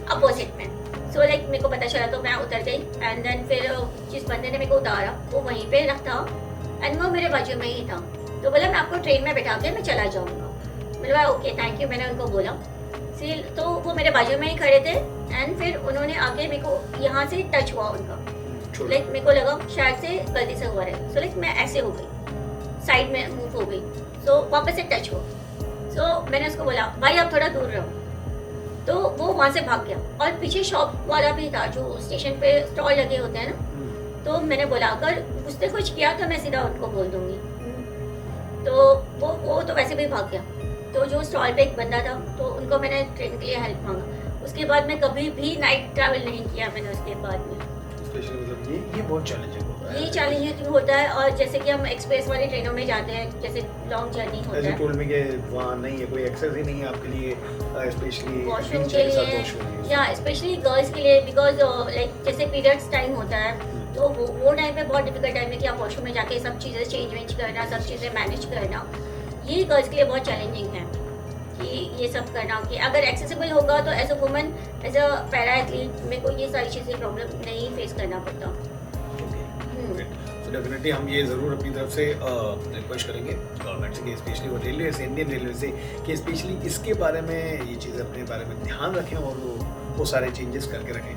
B: अपोजिट में। सो लाइक मेरे को पता चला तो मैं उतर गई एंड देन फिर जिस बंदे ने मेरे को उतारा वो वहीं पे रख था एंड वो मेरे बाजू में ही था। तो बोला मैं आपको ट्रेन में बैठा के मैं चला जाऊँगा। मैंने बोला ओके थैंक यू, मैंने उनको बोला। तो वो मेरे बाजू में ही खड़े थे एंड फिर उन्होंने आके मेरे को यहाँ से टच हुआ उनका, लाइक मेरे को लगा शायद से गलती से हुआ है। सो लाइक मैं ऐसे हो गई, साइड में मूव हो गई, सो वापस से टच हुआ। सो मैंने उसको बोला भाई आप थोड़ा दूर रहो, तो वो वहाँ से भाग गया। और पीछे शॉप वाला भी था जो स्टेशन पे स्टॉल लगे होते हैं ना, तो मैंने बोला अगर उसने कुछ किया तो मैं सीधा उनको बोल दूंगी। तो वो तो वैसे भी भाग गया। तो जो स्टॉल पे एक बंदा था तो उनको मैंने ट्रेन के लिए हेल्प मांगा। उसके बाद मैं कभी भी नाइट ट्रैवल नहीं किया मैंने उसके बाद में।
A: ये बहुत चैलेंजिंग होता है।
B: ये चैलेंजिंग होता है। और जैसे कि हम एक्सप्रेस वाली ट्रेनों में जाते हैं, जैसे लॉन्ग जर्नी होता है,
A: टोल्ड मी कि वहाँ नहीं है कोई एक्सेस ही नहीं है आपके लिए, स्पेशली
B: वॉशरूम के लिए या स्पेशली गर्ल्स के लिए, बिकॉज लाइक जैसे पीरियड्स टाइम होता है तो वो टाइम पे बहुत डिफिकल्ट टाइम है कि आप वॉशरूम में जाके सब चीज़ें चेंज करना, सब चीज़ें मैनेज करना, ये गर्ल्स के लिए बहुत चैलेंजिंग है कि ये सब करना। कि अगर एक्सेसिबल होगा तो as a woman, as a para athlete मेरे को ये सारी चीज़ें प्रॉब्लम नहीं फेस करना पड़ता।
A: तो डेफिनेटली हम ये ज़रूर अपनी तरफ से रिक्वेस्ट करेंगे गवर्नमेंट से, स्पेशली वो रेलवे से, इंडियन रेलवे से, कि स्पेशली इसके बारे में ये चीज़ें अपने बारे में ध्यान रखें और वो सारे चेंजेस करके रखें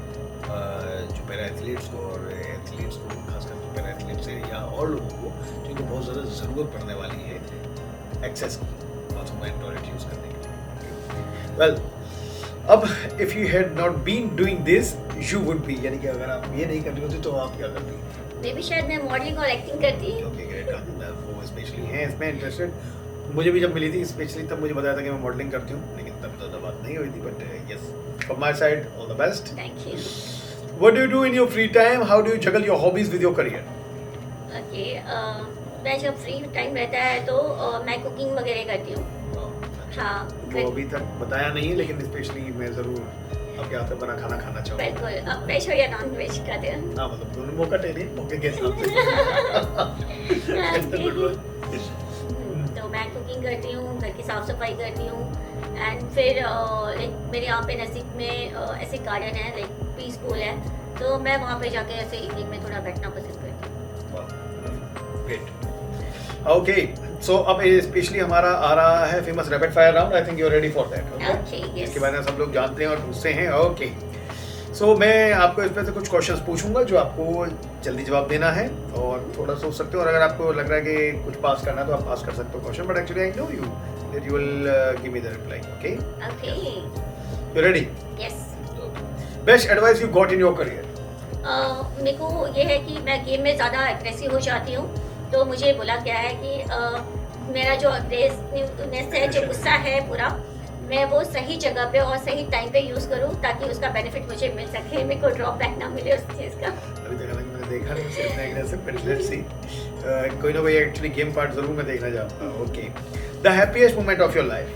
A: जो पैरा एथलीट्स को और एथलीट्स को, खासकर पैरा एथलीट्स से या और लोगों को जिनको बहुत ज़्यादा ज़रूरत पड़ने वाली है एक्सेस की बाथरूम एंड टॉयलेट यूज़ करने के लिए। वेल, अब if you had not been doing this you would be, यानी कि अगर आप ये नहीं करती होती तो आप क्या करती?
B: मे भी शायद मैं मॉडलिंग और एक्टिंग करती।
A: ओके ग्रेट, वो स्पेशली हैं इसमें इंटरेस्टेड। मुझे भी जब मिली थी स्पेशली तब मुझे बताया था कि मैं मॉडलिंग करती हूँ, लेकिन तब ज़्यादा बात नहीं हुई थी। But yes, from my side all the best.
B: Thank you.
A: What do you do in your free time? How do you juggle your hobbies with your career?
B: Okay, मैं जब फ्री टाइम रहता है तो मैं कुकिंग वगैरह करती हूँ। हाँ,
A: वो अभी तक बताया नहीं है, लेकिन स्पेशली मैं ज़रूर आपके हाथ से बना खाना खाना चाहूँगा।
B: बिल्कुल, आप वेज हो या नॉन वेज खाते हैं?
A: हाँ, मतलब दोनों मौका टेने मौके के हिसाब से।
B: तो मैं कुकिंग करती हूँ, घर की साफ सफाई करती हूँ एंड फिर लाइक मेरे यहाँ पे नज़दीक में ऐसे गार्डन है, लाइक पीसफुल है, तो मैं वहाँ पे जाके ऐसे इवनिंग में थोड़ा बैठना पसंद करती हूँ।
A: ग्रेट। ओके, सो अब स्पेशली हमारा आ रहा है famous rapid fire round. I think you are ready for that.
B: Okay, yes.
A: इसके बारे में सब लोग जानते हैं और पूछते हैं। ओके, सो मैं आपको इस पर से कुछ क्वेश्चंस पूछूंगा जो आपको जल्दी जवाब देना है और थोड़ा सोच सकते हो, और अगर आपको लग रहा है कि कुछ पास करना है तो आप पास कर सकते हो question, but actually I know you that you will give me the reply. Okay
B: okay,
A: you ready?
B: Yes.
A: Best advice you got in your career?
B: मेरे को ये है कि मैं गेम में ज़्यादा एग्रेसिव हो जाती हूँ, तो मुझे बोला गया है कि मेरा जो अग्रेसिवनेस है, जो गुस्सा है पूरा, मैं वो सही जगह पे और सही टाइम पे यूज़ करूँ ताकि उसका बेनिफिट मुझे मिल सके, मेरे को ड्रॉबैक ना मिले उस चीज़ का।
A: अभी तक हालांकि मैंने देखा नहीं सिर्फ एग्रेसिव, बट लेट्स सी, कोई ना कोई एक्चुअली गेम पार्ट जरूर मैं देखना चाहूँगा। Okay, the happiest moment of your life?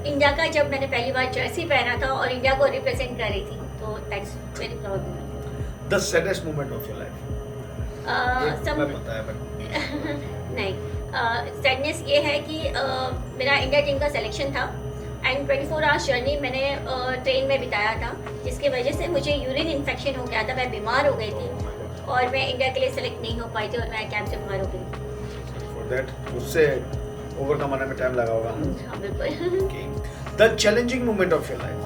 B: India का जब मैंने पहली बार जर्सी पहना था और इंडिया को रिप्रेजेंट कर रही थी, तो that's very proud moment.
A: The saddest moment of your life?
B: सब
A: पता है बट
B: नहीं, सैडनेस ये है कि मेरा इंडिया टीम का सिलेक्शन था एंड 24 आवर्स जर्नी मैंने ट्रेन में बिताया था, जिसकी वजह से मुझे यूरिन इन्फेक्शन हो गया था, मैं बीमार हो गई थी और मैं इंडिया के लिए सेलेक्ट नहीं हो पाई थी और मैं कैंप से बाहर हो गई।
A: फॉर दैट उससे ओवरकम आने में टाइम लगा होगा।
B: हाँ बिल्कुल।
A: Okay, the challenging moment of your life?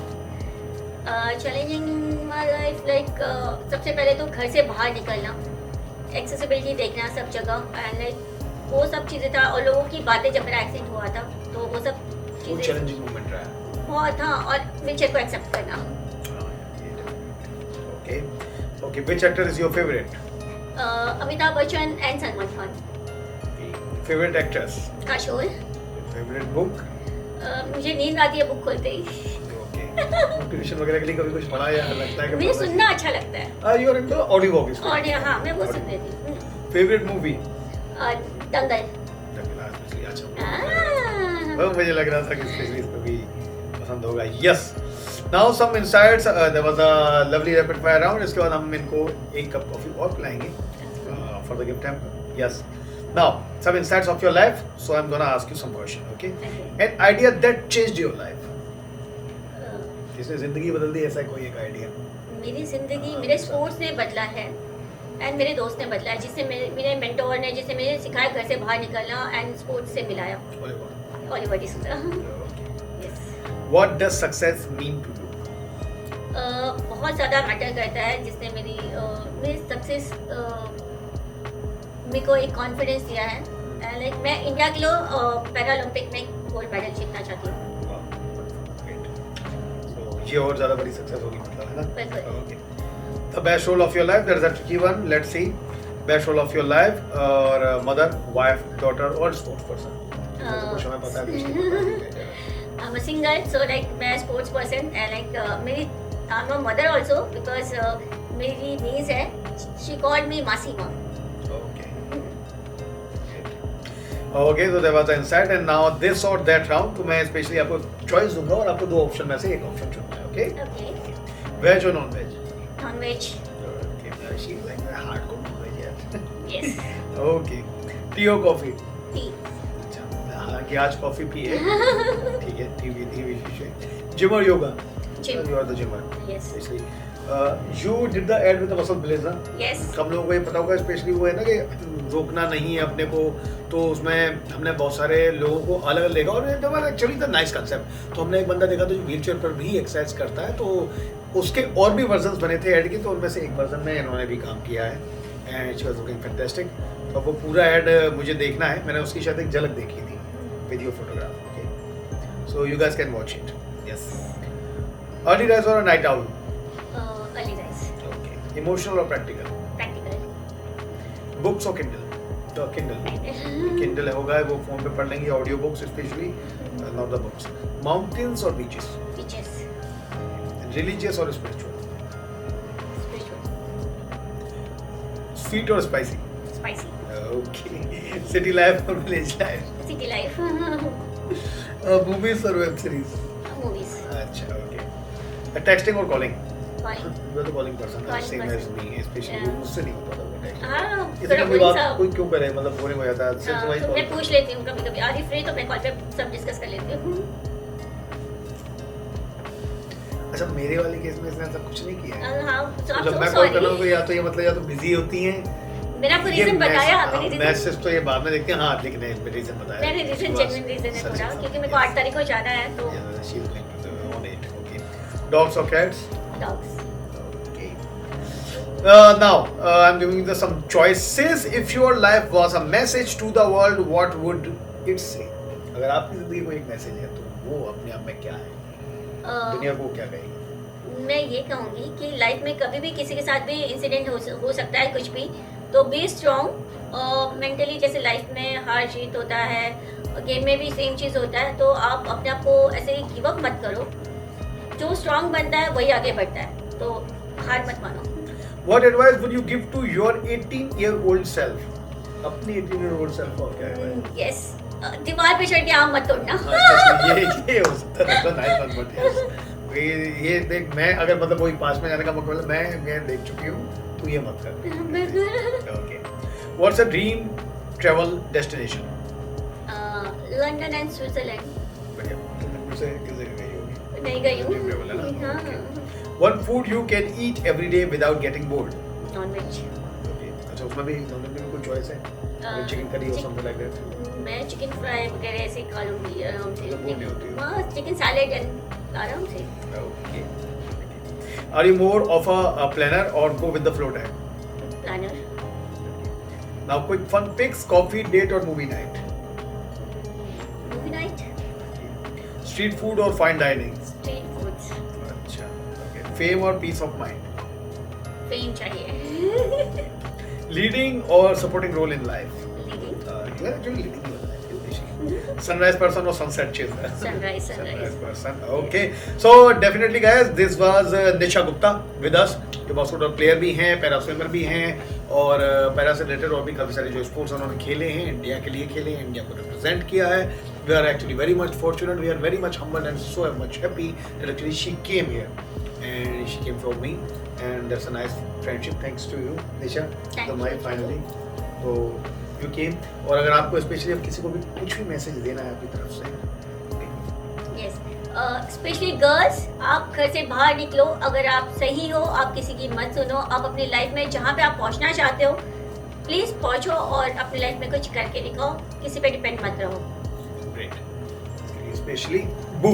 B: Challenging my life like सबसे पहले तो घर से बाहर निकलना, एक्सेसिबिलिटी देखना सब जगह एंड लाइक वो सब चीज़ें था, और लोगों की बातें जब मेरा एक्सीडेंट हुआ था तो वो सब चीज़ें
A: चैलेंजिंग मोमेंट रहा है
B: बहुत। हाँ, और व्हीलचेयर को एक्सेप्ट करना।
A: Okay okay, which actor is your favourite?
B: Amitabh Bachchan and Salman Khan.
A: Favourite actress?
B: Kajol.
A: Favourite book?
B: मुझे नींद आती है बुक खोलते ही।
A: मोटिवेशन वगैरह के लिए कभी कुछ पढ़ा या लगता है कि
B: मुझे सुनना अच्छा लगता है।
A: You are into audio books?
B: Audio, हाँ, मैं वो सुन लेती हूँ।
A: Favourite movie?
B: दंगल।
A: मुझे लग रहा था कि स्पेशली इसको भी पसंद होगा। Yes, now some insights, there was a lovely rapid fire round. इसके बाद हम इनको एक कप कॉफी और पिलाएंगे for the gift time. Yes, now some insights of your life, so I'm gonna ask you some question. Okay, an idea that changed your life? जिसने जिंदगी बदल दी, ऐसा कोई एक आइडिया?
B: मेरी ज़िंदगी मेरे स्पोर्ट्स ने बदला है एंड मेरे दोस्त ने बदला है, जिससे मेरे मेंटोर ने, जिससे मुझे सिखाया घर से बाहर निकलना एंड स्पोर्ट्स से मिलाया। Oliver D'Souza. Yes.
A: What does success mean to you?
B: बहुत ज़्यादा मैटर करता है, जिसने मेरी सक्सेस मेरे को एक कॉन्फिडेंस दिया है। लाइक मैं इंडिया के लिए पैरालंपिक में गोल्ड मेडल जीतना चाहती हूँ।
A: ये और ज्यादा बड़ी सक्सेस होगी मतलब, है ना?
B: बिल्कुल।
A: Okay. The best role of your life, that is a tricky one, let's see. Best role of your life, और मदर, वाइफ, डॉटर और स्पोर्ट्स पर्सन? कुछ हमें पता है?
B: I'm a singer, so like मैं sports person and like मेरी I'm a mother also because मेरी niece है, she called me मासी माँ।
A: Okay, so there was the insight, and now this or that round, तो मैं स्पेशली आपको choice दूंगा और आपको दो ऑप्शन में से एक ऑप्शन चुनना है, ओके?
B: Okay,
A: वेज और non veg?
B: non-veg,
A: Okay, she is like very hardcore non-veg यार.
B: yes,
A: Okay, टी और कॉफी?
B: tea,
A: अच्छा, हालांकि आज कॉफी पी है, ठीक है, टी भी विशेष. जिम और yoga?
B: Gym.
A: You are the gymmer.
B: yes,
A: Especially, you did the ad with the muscle blazer.
B: yes,
A: सब लोगों को ये पता होगा, स्पेशली वो है ना कि रोकना नहीं है अपने को, तो उसमें हमने बहुत सारे लोगों को अलग अलग देखा और एक्चुअली द नाइस कंसेप्ट. तो हमने एक बंदा देखा तो जो व्हील चेयर पर भी एक्सरसाइज करता है, तो उसके और भी वर्जन्स बने थे ऐड के, तो उनमें से एक वर्जन में इन्होंने भी काम किया है and she was looking fantastic. तो वो पूरा ऐड मुझे देखना है, मैंने उसकी शायद एक झलक देखी थी, video photograph. Okay, so you guys can watch it. Yes. Early rise और night owl?
B: early rise,
A: okay. Emotional और प्रैक्टिकल?
B: practical,
A: बुक्स और किंडल? तो किंडल होगा, वो फोन पे पढ़ लेंगे, audio books specially, not the books. Mountains और बीचेस?
B: beaches,
A: रिलीजियस और स्पिरिचुअल?
B: spiritual,
A: स्वीट और spicy?
B: spicy,
A: okay. City life और village life?
B: city life,
A: movies और वेब सीरीज?
B: movies,
A: अच्छा, ओके. टेक्सटिंग और calling?
B: calling,
A: you are the calling person,
B: Calling
A: same as
B: person.
A: Me, specially
B: Yeah.
A: मुझसे नहीं होता था वो टेक्सटिंग.
B: हाँ,
A: इतनी
B: थोड़ा
A: कोई
B: boring
A: बात
B: सा।
A: कोई क्यों करे, मतलब बोरिंग हो जाता है. सिर्फ
B: हाँ,
A: वही
B: तो मैं
A: call.
B: पूछ लेती हूँ कभी कभी, आर यू फ्री, तो मैं कॉल पे सब डिस्कस कर लेती हूँ।
A: अच्छा, मेरे वाले केस में इसने ऐसा कुछ नहीं किया है.
B: हाँ, so I'm
A: जब
B: so
A: मैं कॉल कर रहा हूँ तो
B: sorry।
A: या तो ये मतलब या तो बिजी होती हैं.
B: मैंने आपको रीजन बताया, मैंने रीजन
A: मैसेज तो ये बाद में देखते हैं. हाँ, लेकिन रीजन बताया.
B: मैंने रीजन जेन्युइन रीजन है थोड़ा, क्योंकि मेरे को 8 तारीख को जाना है, तो
A: she is going to on it. Okay. Dogs और cats?
B: Dogs,
A: Okay. Now, I'm giving you some choices. If your life was a message to the world, what would it say? अगर आपकी जिंदगी को एक मैसेज है, तो वो अपने आप में क्या है? दुनिया को क्या कहेगी?
B: मैं ये कहूँगी कि लाइफ में कभी भी किसी के साथ भी इंसिडेंट हो सकता है, कुछ भी, तो बी स्ट्रॉन्ग मेंटली. जैसे लाइफ में हार जीत होता है, गेम में भी सेम चीज़ होता है, तो आप अपने आप को ऐसे ही गिव अप मत करो. जो स्ट्रॉन्ग बनता है वही आगे बढ़ता है, तो हार मत मानो.
A: What advice would you give to your 18-year-old self? अपनी 18-year-old self को क्या advice?
B: यस, दीवार पे चढ़ के आम मत तोड़ना.
A: ये हो सकता है. नाइस वन, बट यस, ये देख, मैं अगर मतलब वही पास में जाने का मौका मिला, मैं देख चुकी हूँ, तू ये मत कर. Okay. What's a dream travel destination?
B: London and Switzerland.
A: बढ़िया. तुम से किस जगह गई होगी?
B: नहीं गई हूँ.
A: Dream travel है ना?
B: हाँ,
A: One food you can eat every day without getting bored?
B: Non veg.
A: Okay. अच्छा, उसमें भी नॉन-वेज में भी कोई चॉइस है? चिकन करी और समथिंग लाइक दैट?
B: मैं चिकन फ्राई वगैरह ऐसे खा लूँगी आराम से.
A: मतलब बोर नहीं होती हो?
B: हाँ, चिकन सैलेड एंड आराम से.
A: Okay. Are you more of a planner or go with the flow type?
B: Planner.
A: Now, quick fun picks: coffee date or movie night?
B: Movie night.
A: Street food or fine dining?
B: Street foods.
A: अच्छा. Okay. Fame or peace of mind?
B: Fame चाहिए.
A: Leading or supporting role in life?
B: Leading.
A: You are actually leading your life. Sunrise person or sunset chaser?
B: Sunrise.
A: person. Okay. So definitely guys, this was Nisha Gupta with us. जो basketball player भी हैं, para swimmer भी हैं, और para से related और भी काफ़ी सारे जो स्पोर्ट्स उन्होंने खेले हैं, इंडिया के लिए खेले हैं, इंडिया को रिप्रेजेंट किया है. We are actually very much fortunate. We are very much humbled and so much happy that actually she came here and she came from me, and that's a nice friendship. Thanks to you, Nisha.
B: Thank
A: तो my
B: you.
A: finally. तो you came. और अगर आपको specially अब किसी को भी कुछ भी मैसेज देना है अपनी तरफ से,
B: यस. स्पेशली गर्ल्स, आप घर से बाहर निकलो, अगर आप सही हो आप किसी की मत सुनो, आप अपनी लाइफ में जहाँ पे आप पहुँचना चाहते हो प्लीज़ पहुँचो और अपनी लाइफ में कुछ करके दिखाओ, किसी पे डिपेंड मत रहो।
A: ग्रेट, स्पेशली बू।